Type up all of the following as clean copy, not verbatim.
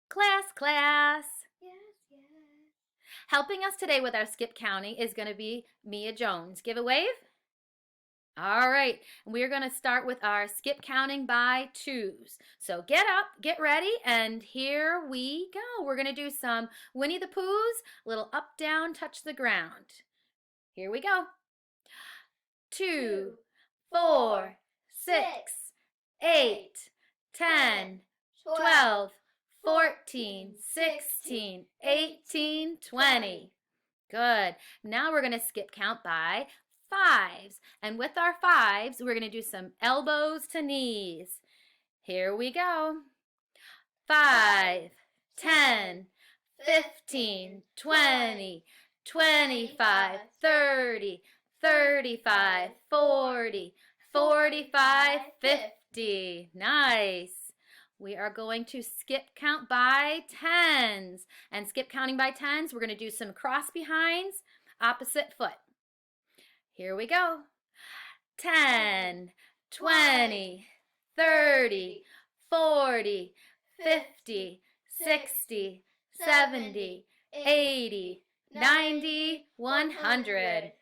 Class, class. Yes, yes. Helping us today with our skip counting is going to be Mia Jones. Give a wave. All right, we're going to start with our skip counting by twos. So get up, get ready, and here we go. We're going to do some Winnie the Pooh's, little up, down, touch the ground. Here we go. 2, 4, 6, 8, 10, 12, 14, 16, 18, 20. Good. Now we're going to skip count by fives. And with our fives, we're going to do some elbows to knees. Here we go. 5, 10, 15, 20, 25, 30, 35, 40, 45, 50. Nice. We are going to skip count by tens. And skip counting by tens, we're going to do some cross behinds, opposite foot. Here we go. 10, 20, 30, 40, 50, 60, 70, 80, 90, 100.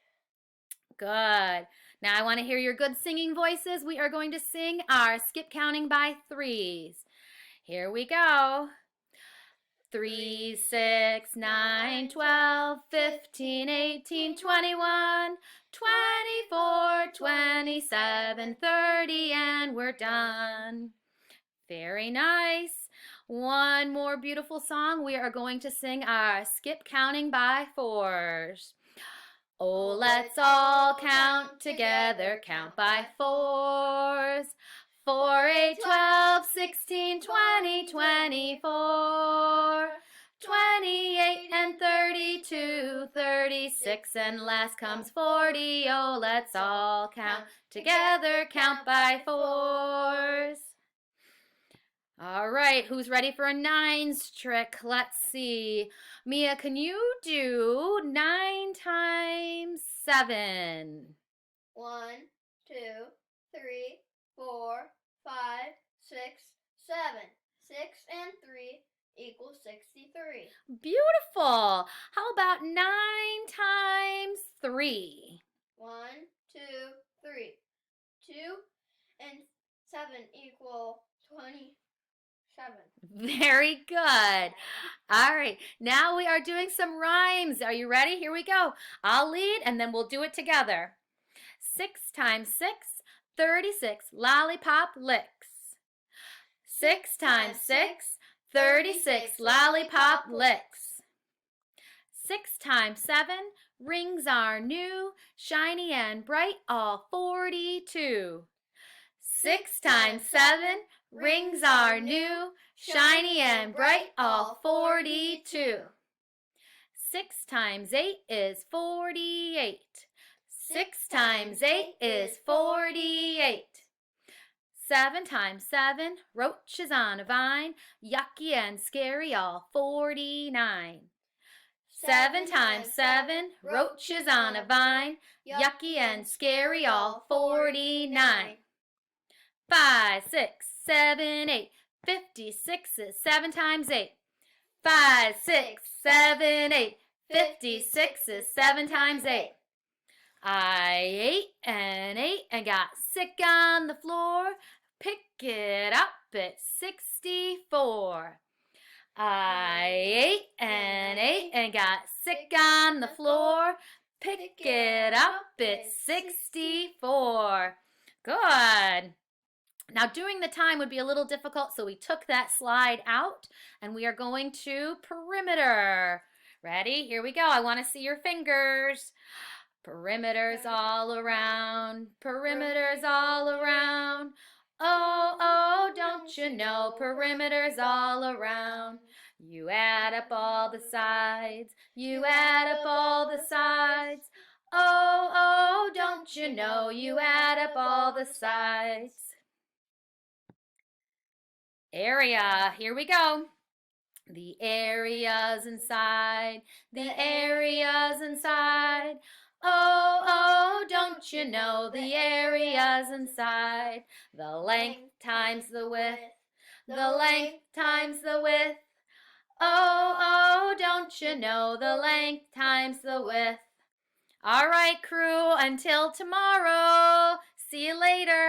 Good. Now I want to hear your good singing voices. We are going to sing our skip counting by threes. Here we go. 3, 6, 9, 12, 15, 18, 21, 24, 27, 30, and we're done. Very nice. One more beautiful song. We are going to sing our skip counting by fours. Oh, let's all count together, count by fours. 4, 8, 12, 16, 20, 24, 28 and 32, 36, and last comes 40. Oh, let's all count together, count by fours. All right, who's ready for a nines trick? Let's see. Mia, can you do 9 times 7? 1, 2, 3, 4, 5, 6, 7. 6 and 3 equals 63. Beautiful. How about 9 times 3? 1, 2, 3. 2 and 7 equal 27. Very good. All right, now we are doing some rhymes. Are you ready? Here we go. I'll lead and then we'll do it together. 6 times 6, 36, lollipop licks. 6 times 6, 36, lollipop licks. 6 times 7, rings are new, shiny and bright, all 42. 6 times 7, rings are new, shiny and bright, all 42. 6 times 8 is 48. 6 times 8 is 48. 7 times 7, roaches on a vine, yucky and scary, all 49. 7 times 7, roaches on a vine, yucky and scary, all 49. 5, 6, 7, 8, 56 is 7 times 8. 5, 6, 7, 8, 56 is 7 times 8. I ate and got sick on the floor. Pick it up at 64. I ate and got sick on the floor. Pick it up at 64. Good. Now doing the time would be a little difficult, so we took that slide out and we are going to perimeter. Ready? Here we go. I want to see your fingers. Perimeters all around, perimeters all around. Oh, oh, don't you know, perimeters all around. You add up all the sides, you add up all the sides. Oh, oh, don't you know, you add up all the sides. Area, here we go. The area's inside, the area's inside. Oh, oh, don't you know the area's inside? The length times the width, the length times the width. Don't you know the length times the width? All right, crew, until tomorrow. See you later.